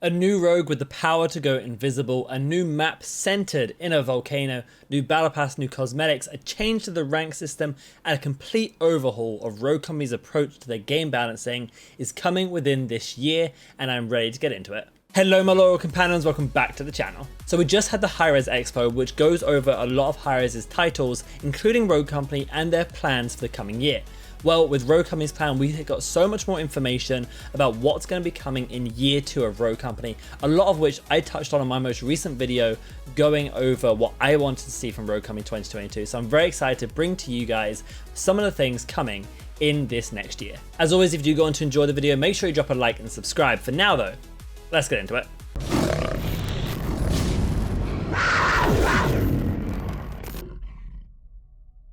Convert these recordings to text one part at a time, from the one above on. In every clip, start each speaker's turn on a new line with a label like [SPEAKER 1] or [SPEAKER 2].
[SPEAKER 1] A new rogue with the power to go invisible, a new map centered in a volcano, new battle pass, new cosmetics, a change to the rank system, and a complete overhaul of Rogue Company's approach to their game balancing is coming within this year, and I'm ready to get into it. Hello my loyal companions, welcome back to the channel. So we just had the HiRez Expo, which goes over a lot of HiRez's titles, including Rogue Company and their plans for the coming year. Well, with Rogue Company's plan, we got so much more information about what's going to be coming in year 2 of Rogue Company, a lot of which I touched on in my most recent video going over what I wanted to see from Rogue Company 2022. So I'm very excited to bring to you guys some of the things coming in this next year. As always, if you do go on to enjoy the video, make sure you drop a like and subscribe. For now though, let's get into it.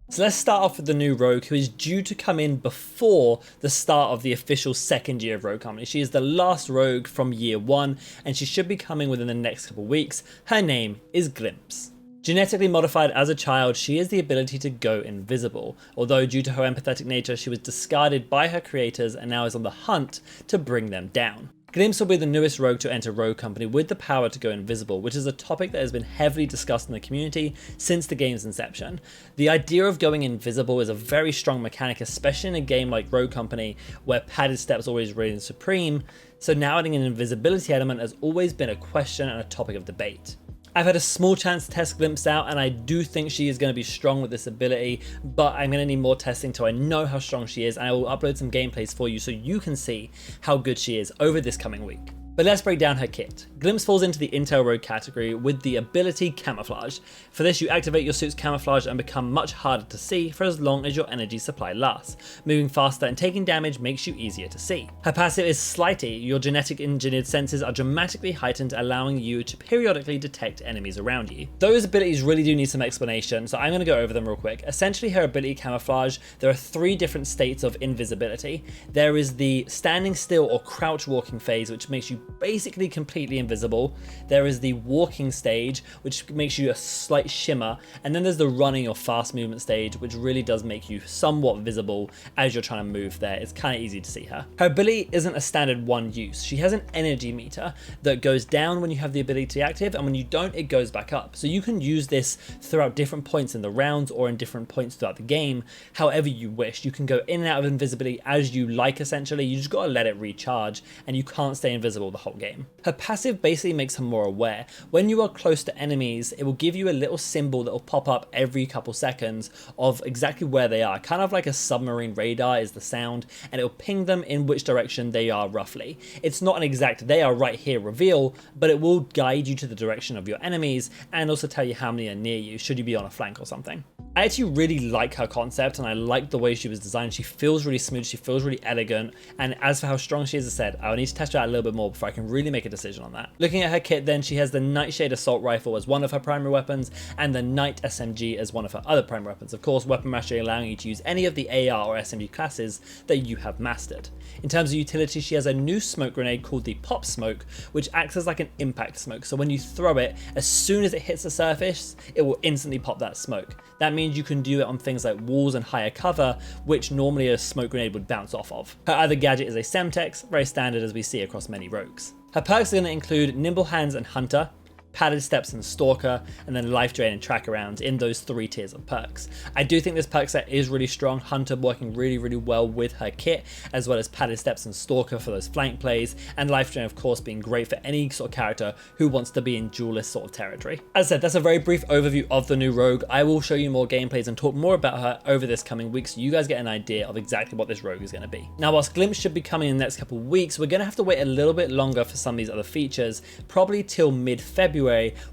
[SPEAKER 1] So let's start off with the new Rogue, who is due to come in before the start of the official second year of Rogue Company. She is the last Rogue from year 1, and she should be coming within the next couple weeks. Her name is Glimpse. Genetically modified as a child, she has the ability to go invisible, although due to her empathetic nature, she was discarded by her creators and now is on the hunt to bring them down. Glimpse will be the newest rogue to enter Rogue Company with the power to go invisible, which is a topic that has been heavily discussed in the community since the game's inception. The idea of going invisible is a very strong mechanic, especially in a game like Rogue Company, where padded steps always reign supreme, so now adding an invisibility element has always been a question and a topic of debate. I've had a small chance to test Glimpse out, and I do think she is going to be strong with this ability, but I'm going to need more testing till I know how strong she is, and I will upload some gameplays for you so you can see how good she is over this coming week. But let's break down her kit. Glimpse falls into the Intel Rogue category with the ability Camouflage. For this, you activate your suit's camouflage and become much harder to see for as long as your energy supply lasts. Moving faster and taking damage makes you easier to see. Her passive is Slighty. Your genetic engineered senses are dramatically heightened, allowing you to periodically detect enemies around you. Those abilities really do need some explanation, so I'm going to go over them real quick. Essentially, her ability Camouflage, there are 3 different states of invisibility. There is the standing still or crouch walking phase, which makes you basically completely invisible. There is the walking stage, which makes you a slight shimmer, and then there's the running or fast movement stage, which really does make you somewhat visible as you're trying to move there. It's kind of easy to see her. Her ability isn't a standard one use. She has an energy meter that goes down when you have the ability to be active, and when you don't, it goes back up. So you can use this throughout different points in the rounds or in different points throughout the game, however you wish. You can go in and out of invisibility as you like, essentially. You just got to let it recharge, and you can't stay invisible the whole game. Her passive basically makes her more aware. When you are close to enemies, it will give you a little symbol that will pop up every couple seconds of exactly where they are. Kind of like a submarine radar is the sound, and it will ping them in which direction they are roughly. It's not an exact "they are right here" reveal, but it will guide you to the direction of your enemies and also tell you how many are near you should you be on a flank or something. I actually really like her concept, and I like the way she was designed. She feels really smooth, she feels really elegant, and as for how strong she is, as I said, I will need to test her out a little bit more before I can really make a decision on that. Looking at her kit then, she has the Nightshade Assault Rifle as one of her primary weapons, and the Night SMG as one of her other primary weapons. Of course, weapon mastery allowing you to use any of the AR or SMG classes that you have mastered. In terms of utility, she has a new smoke grenade called the Pop Smoke, which acts as like an impact smoke. So when you throw it, as soon as it hits the surface, it will instantly pop that smoke. That means you can do it on things like walls and higher cover, which normally a smoke grenade would bounce off of. Her other gadget is a Semtex, very standard as we see across many rogues. Her perks are going to include Nimble Hands and Hunter, Padded Steps and Stalker, and then Life Drain and Track Around in those 3 tiers of perks. I do think this perk set is really strong. Hunter working really well with her kit, as well as Padded Steps and Stalker for those flank plays, and Life Drain of course being great for any sort of character who wants to be in duelist sort of territory. As I said, that's a very brief overview of the new rogue. I will show you more gameplays and talk more about her over this coming week, so you guys get an idea of exactly what this rogue is going to be. Now, whilst Glimpse should be coming in the next couple of weeks, we're going to have to wait a little bit longer for some of these other features, probably till mid-February,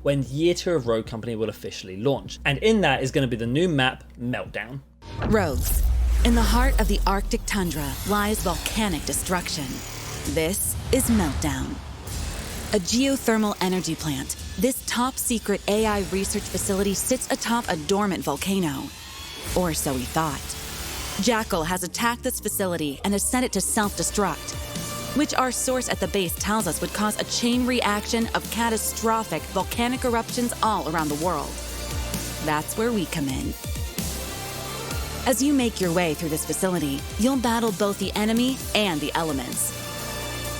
[SPEAKER 1] when year 2 of Rogue Company will officially launch. And in that is going to be the new map, Meltdown.
[SPEAKER 2] Rogues. In the heart of the Arctic tundra lies volcanic destruction. This is Meltdown. A geothermal energy plant, this top-secret AI research facility sits atop a dormant volcano. Or so we thought. Jackal has attacked this facility and has sent it to self-destruct, which our source at the base tells us would cause a chain reaction of catastrophic volcanic eruptions all around the world. That's where we come in. As you make your way through this facility, you'll battle both the enemy and the elements.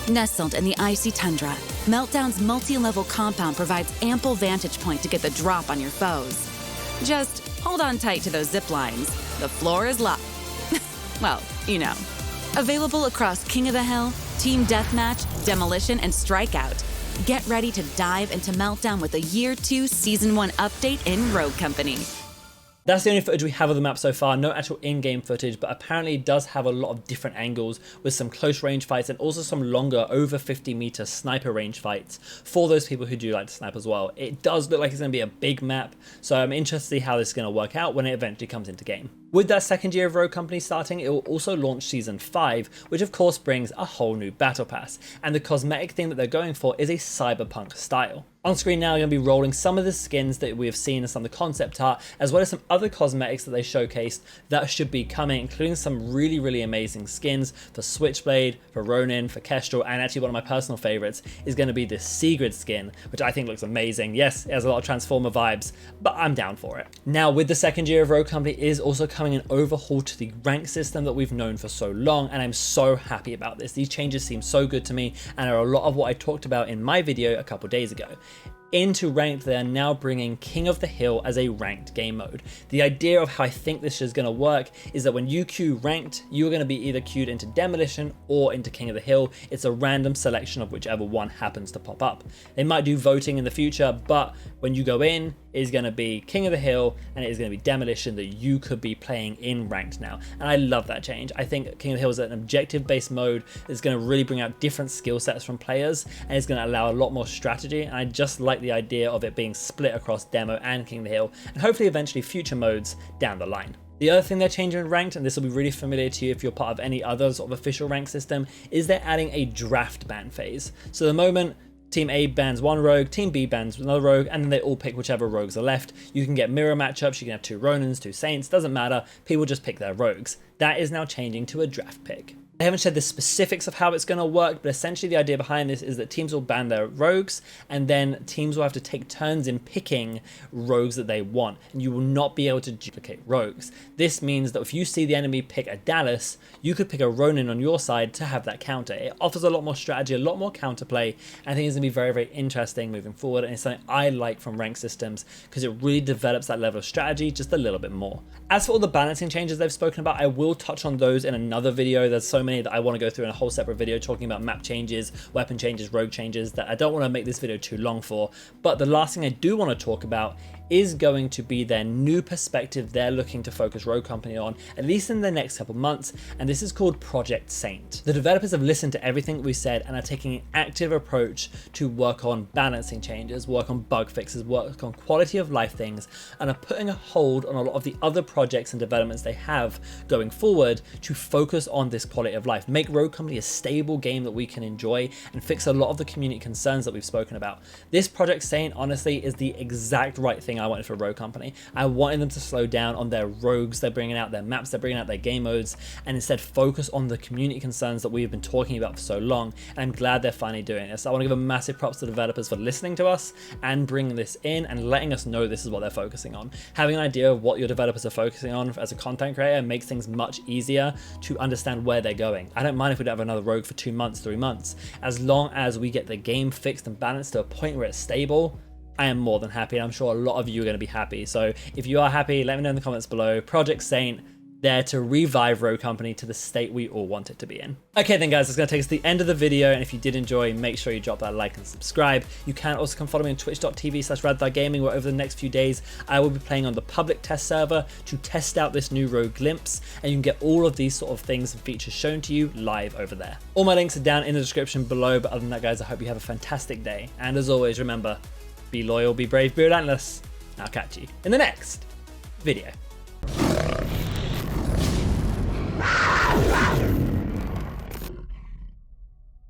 [SPEAKER 2] Nestled in the icy tundra, Meltdown's multi-level compound provides ample vantage point to get the drop on your foes. Just hold on tight to those zip lines. The floor is locked. Well, you know. Available across King of the Hill, Team Deathmatch, Demolition, and Strikeout. Get ready to dive into Meltdown with a Year 2 Season 1 update in Rogue Company.
[SPEAKER 1] That's the only footage we have of the map so far, no actual in-game footage, but apparently it does have a lot of different angles with some close range fights and also some longer over 50-meter sniper range fights for those people who do like to snipe as well. It does look like it's going to be a big map, so I'm interested to see how this is going to work out when it eventually comes into game. With that second year of Rogue Company starting, it will also launch Season 5, which of course brings a whole new Battle Pass, and the cosmetic theme that they're going for is a cyberpunk style. On screen now, you're going to be rolling some of the skins that we have seen in some of the concept art, as well as some other cosmetics that they showcased that should be coming, including some really amazing skins for Switchblade, for Ronin, for Kestrel, and actually one of my personal favorites is going to be this Sigrid skin, which I think looks amazing. Yes, it has a lot of Transformer vibes, but I'm down for it. Now, with the second year of Rogue Company is also coming an overhaul to the rank system that we've known for so long, and I'm so happy about this. These changes seem so good to me and are a lot of what I talked about in my video a couple days ago. Into ranked, they are now bringing King of the Hill as a ranked game mode. The idea of how I think this is going to work is that when you queue ranked, you're going to be either queued into Demolition or into King of the Hill. It's a random selection of whichever one happens to pop up. They might do voting in the future, but when you go in, it is going to be King of the Hill and it is going to be Demolition that you could be playing in ranked now. And I love that change. I think King of the Hill is an objective-based mode that's going to really bring out different skill sets from players, and it's going to allow a lot more strategy. And I just like the idea of it being split across Demo and King of the Hill, and hopefully eventually future modes down the line. The other thing they're changing in ranked, and this will be really familiar to you if you're part of any other sort of official rank system, is they're adding a draft ban phase. So at the moment, Team A bans one rogue, Team B bans another rogue, and then they all pick whichever rogues are left. You can get mirror matchups, you can have 2 Ronins, 2 Saints, doesn't matter, people just pick their rogues. That is now changing to a draft pick. They haven't said the specifics of how it's going to work, but essentially the idea behind this is that teams will ban their rogues, and then teams will have to take turns in picking rogues that they want, and you will not be able to duplicate rogues. This means that if you see the enemy pick a Dallas, you could pick a Ronin on your side to have that counter. It offers a lot more strategy, a lot more counterplay, and I think it's going to be very interesting moving forward, and it's something I like from ranked systems because it really develops that level of strategy just a little bit more. As for all the balancing changes they've spoken about, I will touch on those in another video. There's so many that I want to go through in a whole separate video talking about map changes, weapon changes, rogue changes that I don't want to make this video too long for. But the last thing I do want to talk about is going to be their new perspective they're looking to focus Rogue Company on, at least in the next couple months, and this is called Project Saint. The developers have listened to everything we said and are taking an active approach to work on balancing changes, work on bug fixes, work on quality of life things, and are putting a hold on a lot of the other projects and developments they have going forward to focus on this quality of life, make Rogue Company a stable game that we can enjoy, and fix a lot of the community concerns that we've spoken about. This Project Saint, honestly, is the exact right thing I wanted for Rogue Company. I wanted them to slow down on their rogues they're bringing out, their maps they're bringing out, their game modes, and instead focus on the community concerns that we've been talking about for so long, and I'm glad they're finally doing this. I want to give a massive props to the developers for listening to us and bringing this in and letting us know this is what they're focusing on. Having an idea of what your developers are focusing on as a content creator makes things much easier to understand where they're going. I don't mind if we don't have another rogue for 2 months, 3 months, as long as we get the game fixed and balanced to a point where it's stable. I am more than happy. I'm sure a lot of you are going to be happy. So if you are happy, let me know in the comments below. Project Saint, there to revive Rogue Company to the state we all want it to be in. Okay then guys, that's going to take us to the end of the video, and if you did enjoy, make sure you drop that like and subscribe. You can also come follow me on twitch.tv/RADTHARGAMING, where over the next few days I will be playing on the public test server to test out this new Rogue Glimpse, and you can get all of these sort of things and features shown to you live over there. All my links are down in the description below, but other than that guys, I hope you have a fantastic day, and as always, remember, be loyal, be brave, be relentless. I'll catch you in the next video.